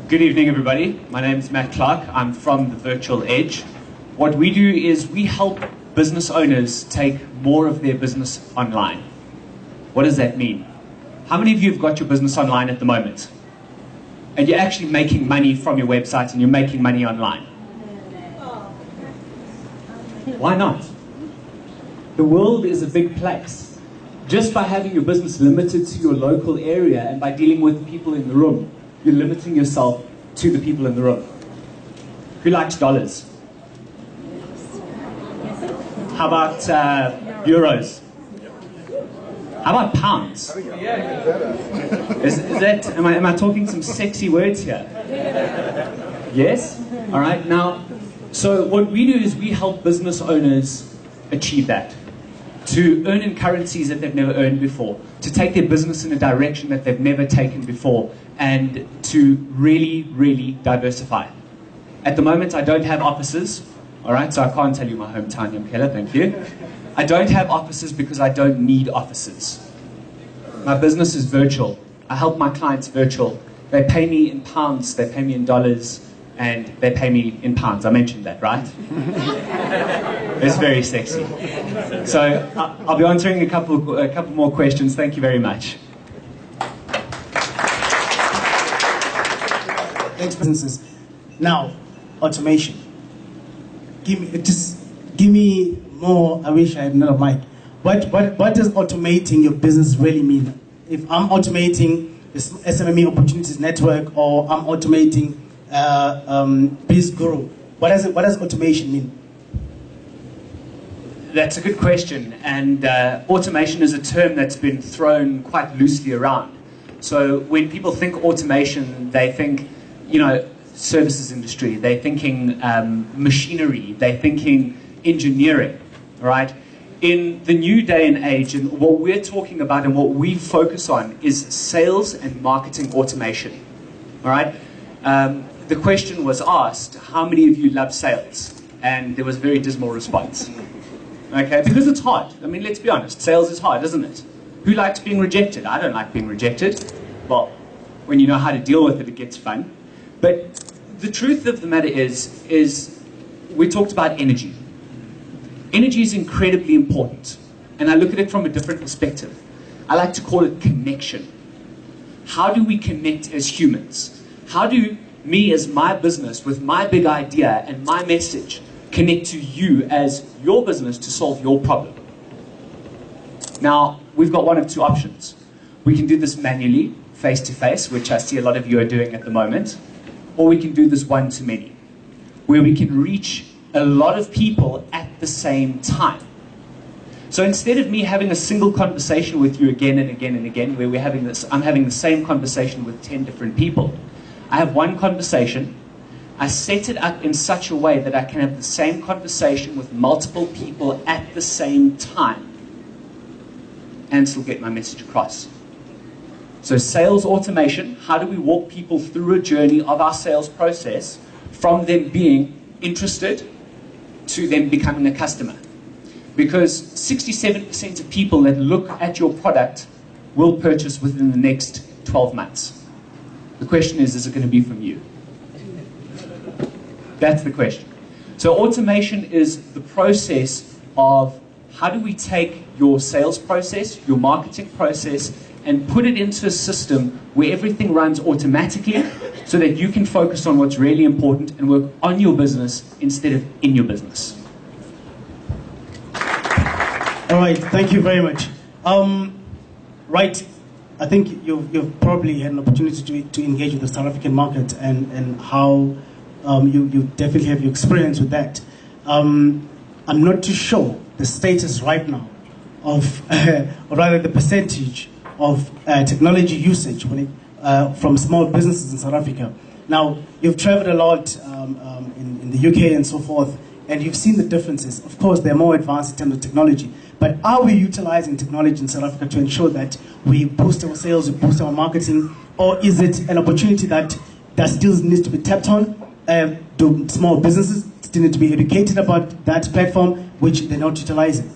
Good evening, everybody. My name is Matt Clark. I'm from the Virtual Edge. What we do is we help business owners take more of their business online. What does that mean? How many of you have got your business online at the moment? And you're actually making money from your website and you're making money online? Why not? The world is a big place. Just by having your business limited to your local area and by dealing with people in the room, you're limiting yourself to the people in the room. Who likes dollars? How about euros? How about pounds? Is that, am I talking some sexy words here? Yes? All right. Now, so what we do is we help business owners achieve that. To earn in currencies that they've never earned before, to take their business in a direction that they've never taken before, and to really, really diversify. At the moment, I don't have offices, all right, so I can't tell you my hometown, Yamkela, thank you. I don't have offices because I don't need offices. My business is virtual. I help my clients virtual. They pay me in pounds, they pay me in dollars, and they pay me in pounds. I mentioned that, right? It's very sexy. So I'll be answering a couple more questions. Thank you very much. Thanks, businesses. Now, automation. Give me more. I wish I had another mic. What does automating your business really mean? If I'm automating the SMME Oppurtunities network, or I'm automating BizGuru, what does automation mean? That's a good question, and automation is a term that's been thrown quite loosely around. So when people think automation, they think, you know, services industry, they're thinking machinery, they're thinking engineering, right? In the new day and age, and what we're talking about and what we focus on is sales and marketing automation, all right? The question was asked, how many of you love sales? And there was a very dismal response. Okay, because it's hard. I mean, let's be honest, sales is hard, isn't it? Who likes being rejected? I don't like being rejected. Well, when you know how to deal with it, it gets fun. But the truth of the matter is we talked about energy. Energy is incredibly important. And I look at it from a different perspective. I like to call it connection. How do we connect as humans? How do me as my business with my big idea and my message connect to you as your business to solve your problem? Now, we've got one of two options. We can do this manually, face-to-face, which I see a lot of you are doing at the moment, or we can do this one-to-many, where we can reach a lot of people at the same time. So instead of me having a single conversation with you again and again and again, where I'm having the same conversation with 10 different people, I have one conversation. I set it up in such a way that I can have the same conversation with multiple people at the same time and still get my message across. So sales automation, how do we walk people through a journey of our sales process from them being interested to them becoming a customer? Because 67% of people that look at your product will purchase within the next 12 months. The question is it going to be from you? That's the question. So automation is the process of how do we take your sales process, your marketing process, and put it into a system where everything runs automatically so that you can focus on what's really important and work on your business instead of in your business. All right, thank you very much. Right, I think you've probably had an opportunity to engage with the South African market and how you definitely have your experience with that. I'm not too sure the status right now of, or rather the percentage of technology usage from small businesses in South Africa. Now, you've traveled a lot in the UK and so forth, and you've seen the differences. Of course, they're more advanced in terms of technology, but are we utilizing technology in South Africa to ensure that we boost our sales, we boost our marketing, or is it an opportunity that still needs to be tapped on? Do small businesses still need to be educated about that platform, which they're not utilizing?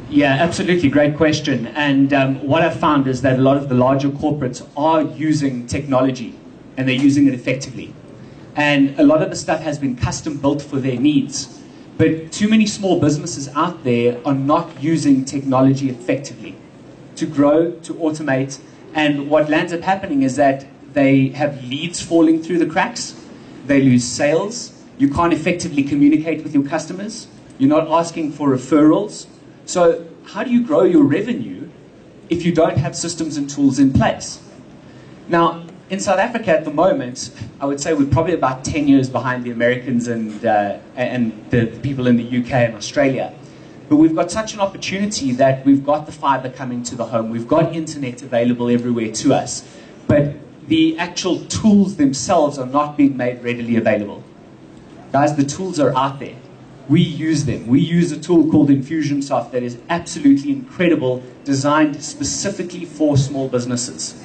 Yeah, absolutely. Great question. And what I've found is that a lot of the larger corporates are using technology, and they're using it effectively. And a lot of the stuff has been custom built for their needs. But too many small businesses out there are not using technology effectively to grow, to automate. And what lands up happening is that they have leads falling through the cracks. They lose sales. You can't effectively communicate with your customers. You're not asking for referrals. So how do you grow your revenue if you don't have systems and tools in place? Now, in South Africa at the moment, I would say we're probably about 10 years behind the Americans and the people in the UK and Australia. But we've got such an opportunity that we've got the fiber coming to the home. We've got internet available everywhere to us. But the actual tools themselves are not being made readily available. Guys, the tools are out there. We use them. We use a tool called Infusionsoft that is absolutely incredible, designed specifically for small businesses.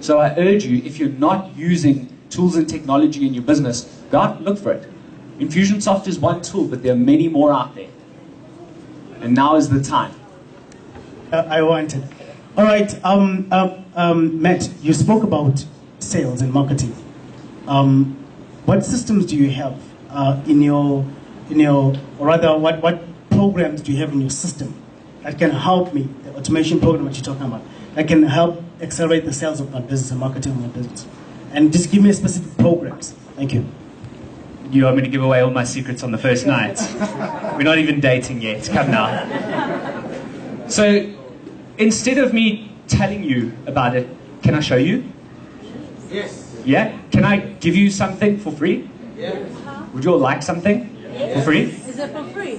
So I urge you, if you're not using tools and technology in your business, go out and look for it. Infusionsoft is one tool, but there are many more out there. And now is the time. I want it. All right, Matt, you spoke about sales and marketing. What systems do you have or rather, what programs do you have in your system that can help me, the automation program that you're talking about, that can help accelerate the sales of my business and marketing of my business? And just give me specific programs. Thank you. You want me to give away all my secrets on the first night? We're not even dating yet. Come now. So, instead of me telling you about it, can I show you? Yes. Yeah? Can I give you something for free? Yes. Would you all like something for free? Is it for free?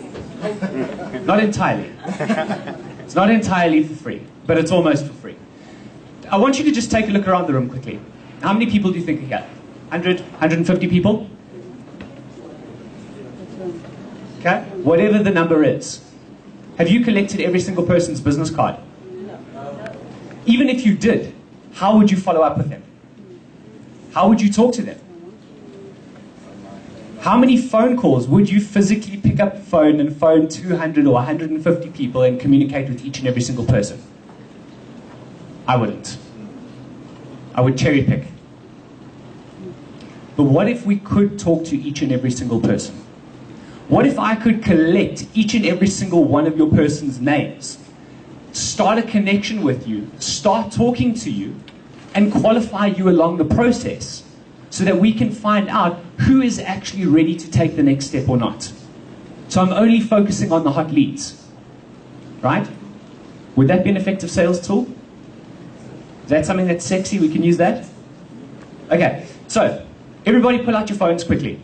Not entirely. It's not entirely for free, but it's almost for free. I want you to just take a look around the room quickly. How many people do you think are here? 100, 150 people? Okay? Whatever the number is. Have you collected every single person's business card? No. Even if you did, how would you follow up with them? How would you talk to them? How many phone calls would you physically pick up the phone and phone 200 or 150 people and communicate with each and every single person? I wouldn't. I would cherry pick. But what if we could talk to each and every single person? What if I could collect each and every single one of your person's names, start a connection with you, start talking to you, and qualify you along the process so that we can find out who is actually ready to take the next step or not? So I'm only focusing on the hot leads, right? Would that be an effective sales tool? Is that something that's sexy? We can use that? Okay, so everybody pull out your phones quickly.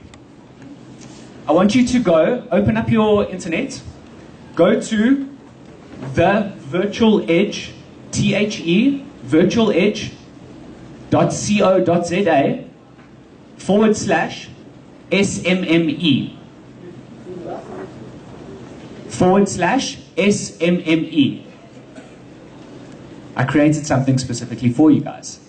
I want you to go, open up your internet, go to the virtual edge, THE, virtualedge.co.za /SMME /SMME. I created something specifically for you guys.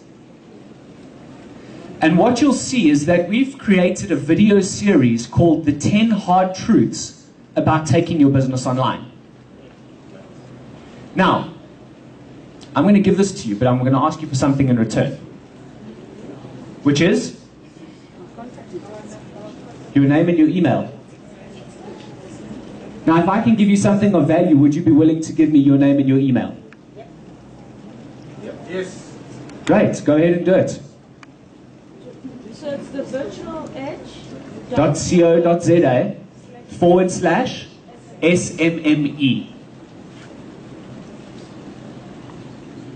And what you'll see is that we've created a video series called The 10 Hard Truths About Taking Your Business Online. Now, I'm going to give this to you, but I'm going to ask you for something in return. Which is your name and your email. Now, if I can give you something of value, would you be willing to give me your name and your email? Yes. Great, go ahead and do it. So it's the virtual edge. .co.za /SMME.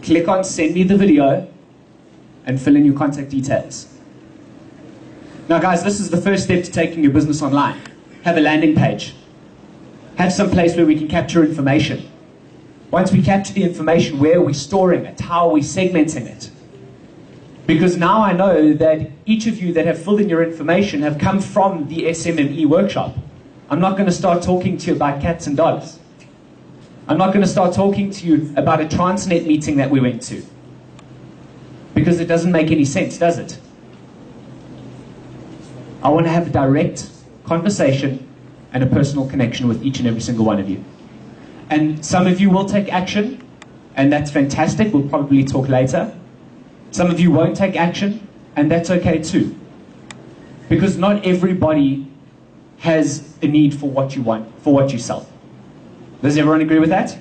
Click on send me the video and fill in your contact details. Now guys, this is the first step to taking your business online. Have a landing page. Have some place where we can capture information. Once we capture the information, where are we storing it? How are we segmenting it? Because now I know that each of you that have filled in your information have come from the SMME workshop. I'm not going to start talking to you about cats and dogs. I'm not going to start talking to you about a Transnet meeting that we went to. Because it doesn't make any sense, does it? I want to have a direct conversation and a personal connection with each and every single one of you. And some of you will take action, and that's fantastic. We'll probably talk later. Some of you won't take action, and that's okay too. Because not everybody has a need for what you want, for what you sell. Does everyone agree with that?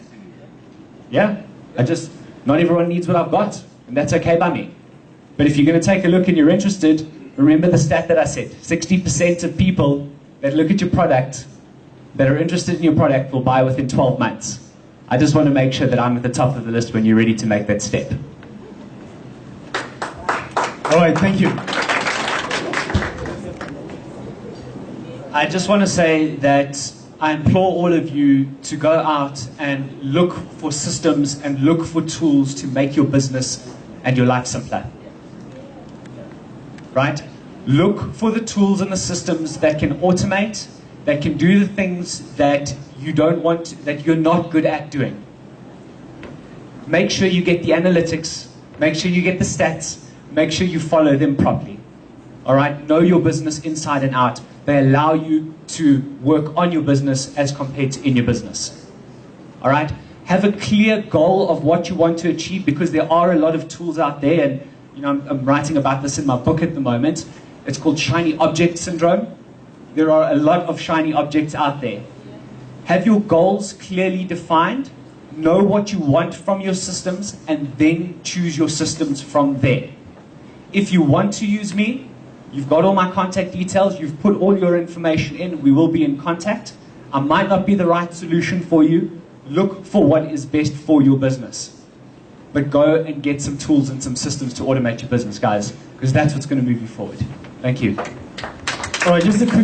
Yeah? Not everyone needs what I've got, and that's okay by me. But if you're going to take a look and you're interested, remember the stat that I said. 60% of people that look at your product, that are interested in your product, will buy within 12 months. I just want to make sure that I'm at the top of the list when you're ready to make that step. All right, thank you. I just want to say that I implore all of you to go out and look for systems and look for tools to make your business and your life simpler. Right? Look for the tools and the systems that can automate, that can do the things that you don't want, that you're not good at doing. Make sure you get the analytics, make sure you get the stats, make sure you follow them properly. All right? Know your business inside and out. They allow you to work on your business as compared to in your business. All right? Have a clear goal of what you want to achieve, because there are a lot of tools out there, and I'm writing about this in my book at the moment. It's called shiny object syndrome. There are a lot of shiny objects out there. Have your goals clearly defined, know what you want from your systems, and then choose your systems from there. If you want to use me, you've got all my contact details, you've put all your information in, we will be in contact. I might not be the right solution for you. Look for what is best for your business. But go and get some tools and some systems to automate your business, guys, because that's what's going to move you forward. Thank you. All right, just a quick